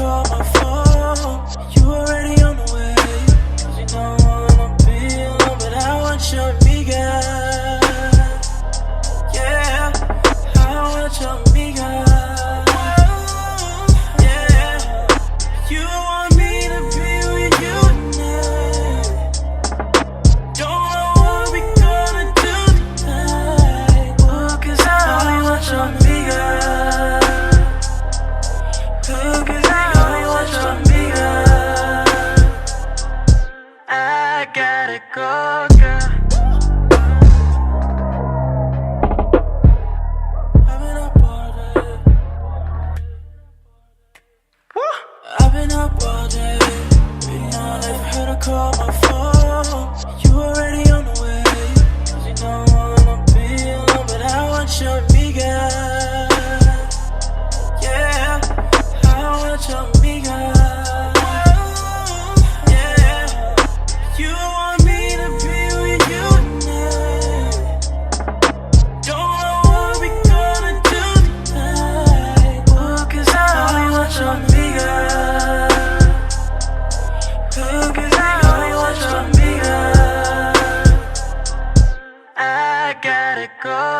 call my phone. You already on the way. 'Cause you don't wanna be alone, but I want your amiga. Yeah, I want your amiga. Yeah, you want me to be with you tonight. Don't know what we gonna do tonight. Oh, 'cause I only want your amiga. Oh, 'cause I only want your amiga. I gotta go, girl. I've been up all day. I've been up all day. Waiting on her to call my phone. You already on the way. 'Cause you don't wanna be alone, but I want your amiga. Yeah, I want your amiga. Yeah, you want me to be with you tonight. Don't know what we gonna do tonight. Oh, 'cause I only want your amiga. Oh, 'cause I only want your amiga. I gotta go.